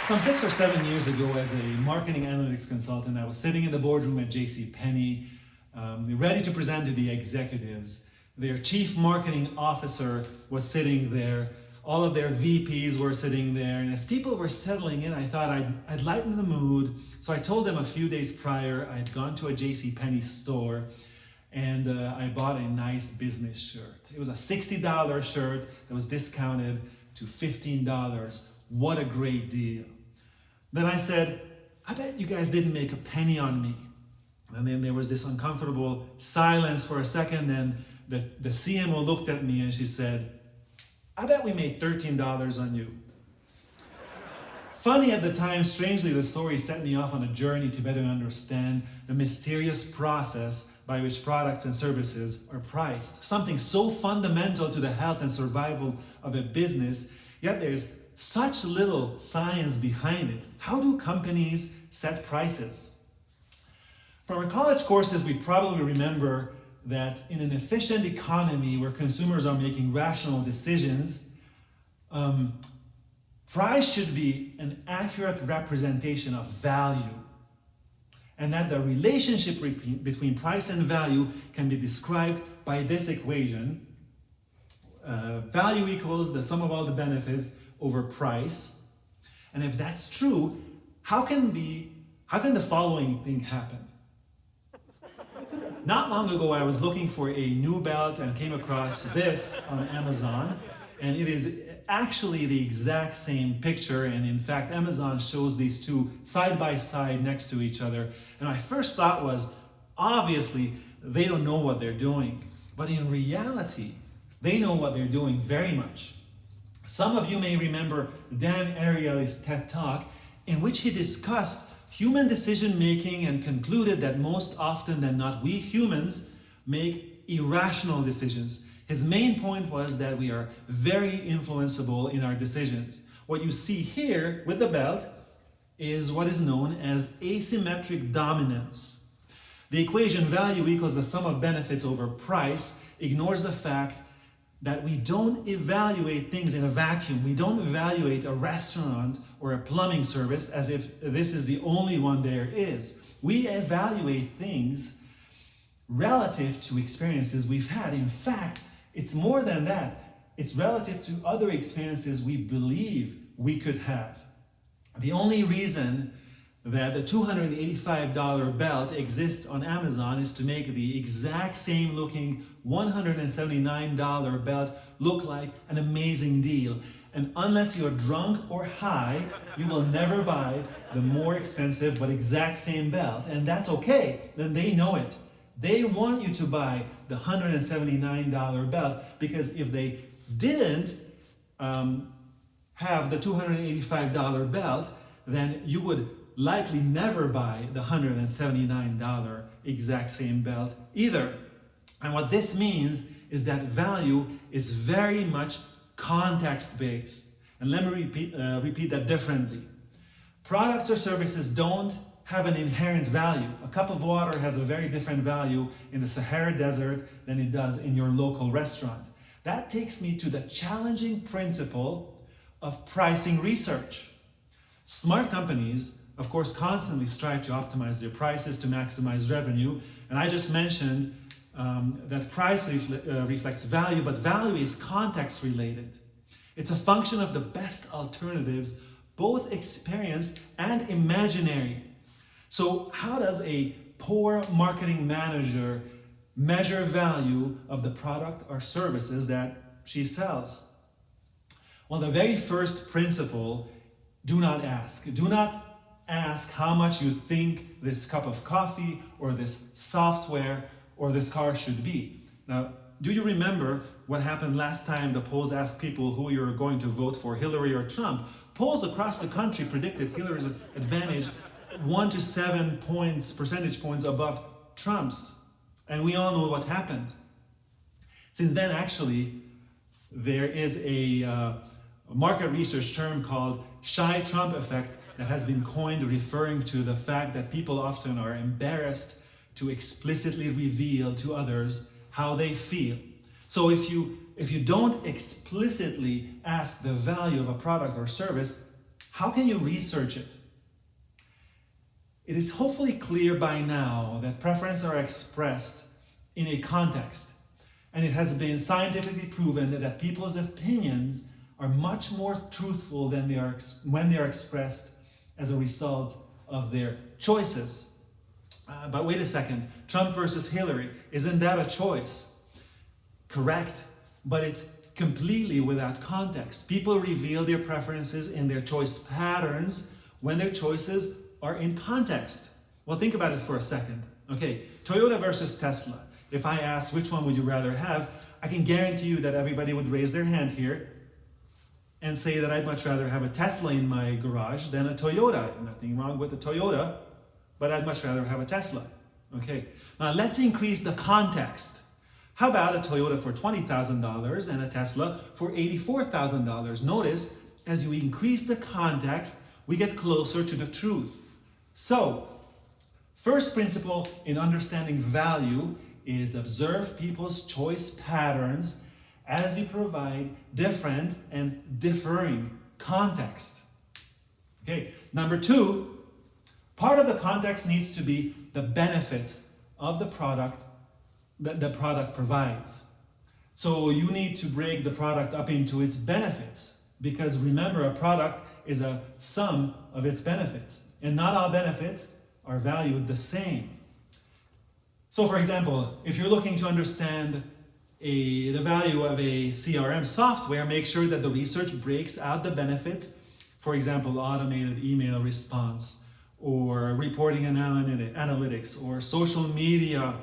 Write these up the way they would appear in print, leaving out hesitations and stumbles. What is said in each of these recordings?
Some 6 or 7 years ago, as a marketing analytics consultant, I was sitting in the boardroom at JCPenney, ready to present to the executives. Their chief marketing officer was sitting there. All of their VPs were sitting there. And as people were settling in, I thought I'd lighten the mood. So I told them a few days prior, I had gone to a JCPenney store and I bought a nice business shirt. It was a $60 shirt that was discounted to $15. What a great deal. Then I said, I bet you guys didn't make a penny on me. And then there was this uncomfortable silence for a second, and the CMO looked at me and she said, I bet we made $13 on you. Funny at the time, strangely, the story set me off on a journey to better understand the mysterious process by which products and services are priced. Something so fundamental to the health and survival of a business, yet there's such little science behind it. How do companies set prices? From our college courses, we probably remember that in an efficient economy where consumers are making rational decisions, price should be an accurate representation of value, and that the relationship between price and value can be described by this equation. Value equals the sum of all the benefits over price. And if that's true, how can the following thing happen? Not long ago, I was looking for a new belt and came across this on Amazon, and it is actually the exact same picture, and in fact, Amazon shows these two side by side next to each other. And my first thought was, obviously, they don't know what they're doing. But in reality, they know what they're doing very much. Some of you may remember Dan Ariely's TED Talk, in which he discussed human decision-making and concluded that most often than not, we humans make irrational decisions. His main point was that we are very influenceable in our decisions. What you see here with the belt is what is known as asymmetric dominance. The equation value equals the sum of benefits over price ignores the fact that we don't evaluate things in a vacuum. We don't evaluate a restaurant or a plumbing service as if this is the only one there is. We evaluate things relative to experiences we've had. In fact, it's more than that. It's relative to other experiences we believe we could have. The only reason that the $285 belt exists on Amazon is to make the exact same looking $179 belt look like an amazing deal. And unless you're drunk or high, you will never buy the more expensive but exact same belt. And that's okay. Then they know it. They want you to buy the $179 belt, because if they didn't have the $285 belt, then you would likely never buy the $179 exact same belt either. And what this means is that value is very much context-based. And let me repeat that differently. Products or services don't have an inherent value. A cup of water has a very different value in the Sahara Desert than it does in your local restaurant. That takes me to the challenging principle of pricing research. Smart companies, of course, constantly strive to optimize their prices to maximize revenue. And I just mentioned that price reflects value, but value is context related. It's a function of the best alternatives, both experienced and imaginary. So how does a poor marketing manager measure value of the product or services that she sells? Well, the very first principle, do not ask. Do not ask how much you think this cup of coffee or this software or this car should be. Now, do you remember what happened last time the polls asked people who you're going to vote for, Hillary or Trump? Polls across the country predicted Hillary's advantage 1 to 7 percentage points above Trump's. And we all know what happened. Since then, actually, there is a market research term called shy Trump effect that has been coined, referring to the fact that people often are embarrassed to explicitly reveal to others how they feel. So if you don't explicitly ask the value of a product or service, How can you research it? It is hopefully clear by now that preferences are expressed in a context, and it has been scientifically proven that people's opinions are much more truthful than when they are expressed as a result of their choices. But wait a second, Trump versus Hillary, isn't that a choice? Correct, but it's completely without context. People reveal their preferences in their choice patterns when their choices are in context. Well, think about it for a second. Okay, Toyota versus Tesla. If I ask which one would you rather have, I can guarantee you that everybody would raise their hand here and say that I'd much rather have a Tesla in my garage than a Toyota. Nothing wrong with a Toyota, but I'd much rather have a Tesla. Okay, now let's increase the context. How about a Toyota for $20,000 and a Tesla for $84,000? Notice, as you increase the context, we get closer to the truth. So, first principle in understanding value is observe people's choice patterns as you provide different and differing context. Okay, number two, part of the context needs to be the benefits of the product that the product provides. So you need to break the product up into its benefits, because remember, a product is a sum of its benefits, and not all benefits are valued the same. So for example, if you're looking to understand the value of a CRM software, make sure that the research breaks out the benefits. For example, automated email response, or reporting and analytics, or social media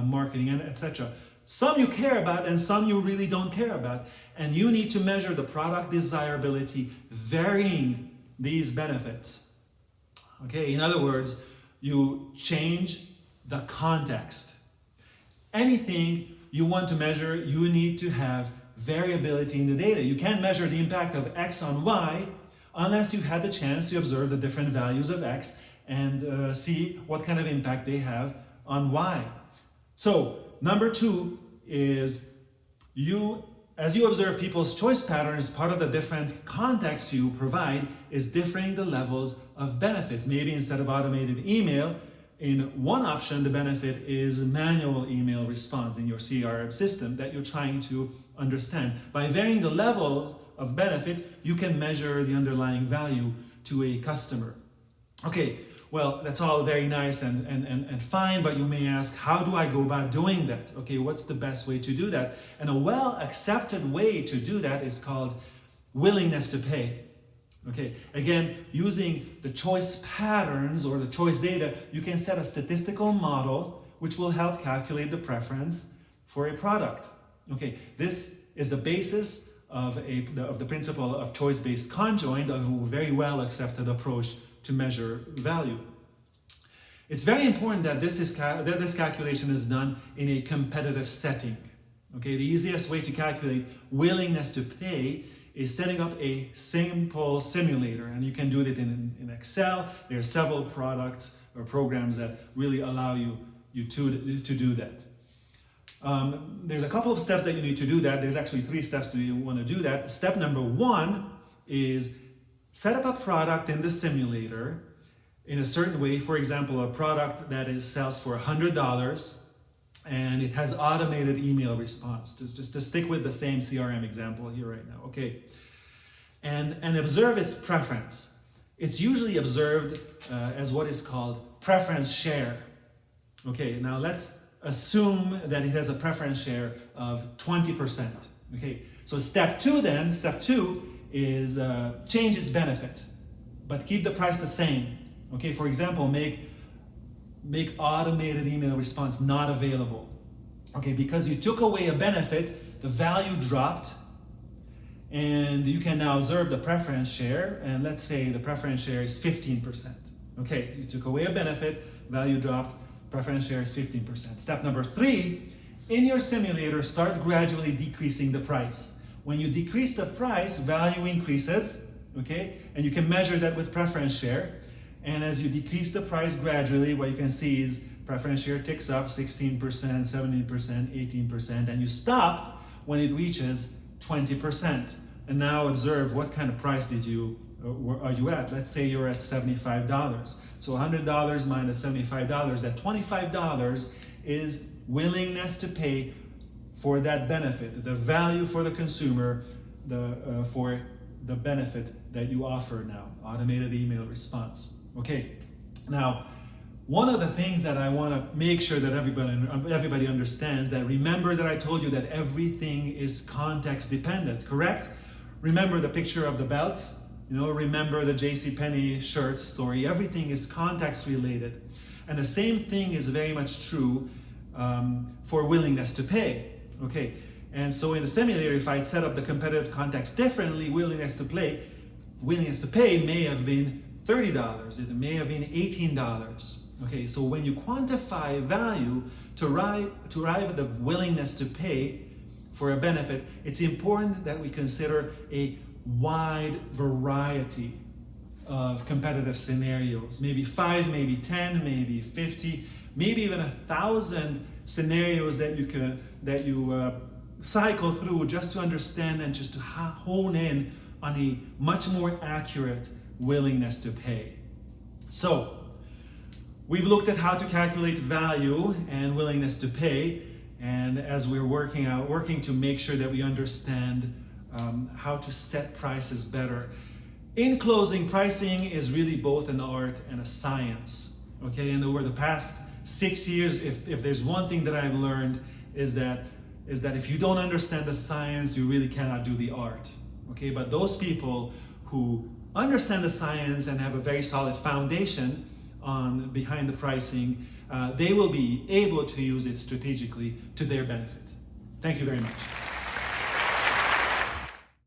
marketing, and etc. Some you care about and some you really don't care about. And you need to measure the product desirability varying these benefits. Okay, in other words, you change the context. Anything you want to measure, you need to have variability in the data. You can't measure the impact of X on Y unless you've had the chance to observe the different values of X and see what kind of impact they have on Y. So, number two is as you observe people's choice patterns, part of the different context you provide is differing the levels of benefits. Maybe instead of automated email, in one option, the benefit is manual email response in your CRM system that you're trying to understand. By varying the levels of benefit, you can measure the underlying value to a customer. Okay, well, that's all very nice and fine, but you may ask, how do I go about doing that? Okay, what's the best way to do that? And a well-accepted way to do that is called willingness to pay. Okay, again, using the choice patterns or the choice data, you can set a statistical model which will help calculate the preference for a product. Okay, this is the basis of the principle of choice-based conjoint, a very well-accepted approach to measure value. It's very important that this calculation is done in a competitive setting. Okay, the easiest way to calculate willingness to pay is setting up a simple simulator, and you can do it in Excel. There are several products or programs that really allow you to do that. There's a couple of steps that you need to do that. There's actually 3 steps that you want to do that. Step number 1 is set up a product in the simulator in a certain way. For example, a product that sells for $100 and it has automated email response. Just to stick with the same CRM example here right now. Okay, and observe its preference. It's usually observed as what is called preference share. Okay, now let's assume that it has a preference share of 20%. Okay, so step 2 is change its benefit, but keep the price the same. Okay, for example, make automated email response not available. Okay, because you took away a benefit, the value dropped, and you can now observe the preference share, and let's say the preference share is 15%. Okay, you took away a benefit, value dropped, preference share is 15%. Step number 3, in your simulator, start gradually decreasing the price. When you decrease the price, value increases, okay, and you can measure that with preference share. And as you decrease the price gradually, what you can see is preference share ticks up 16%, 17%, 18%, and you stop when it reaches 20%. And now observe what kind of price did you are you at? Let's say you're at $75. So $100 minus $75, that $25 is willingness to pay for that benefit, the value for the consumer, for the benefit that you offer now, automated email response. Okay, now, one of the things that I want to make sure that everybody understands, that remember that I told you that everything is context dependent, correct? Remember the picture of the belts? Remember the JCPenney shirt story. Everything is context related. And the same thing is very much true for willingness to pay. Okay, and so in the simulator, if I'd set up the competitive context differently, willingness to pay may have been $30. It may have been $18. Okay, so when you quantify value to arrive at the willingness to pay for a benefit, it's important that we consider a wide variety of competitive scenarios. Maybe 5, maybe 10, maybe 50, maybe even 1,000 scenarios that you cycle through just to understand and just to hone in on a much more accurate willingness to pay. So, we've looked at how to calculate value and willingness to pay, and as we're working to make sure that we understand how to set prices better. In closing, pricing is really both an art and a science. Okay, and over the past 6 years, if there's one thing that I've learned is that if you don't understand the science, you really cannot do the art. Okay, but those people who understand the science and have a very solid foundation behind the pricing, they will be able to use it strategically to their benefit. Thank you very much.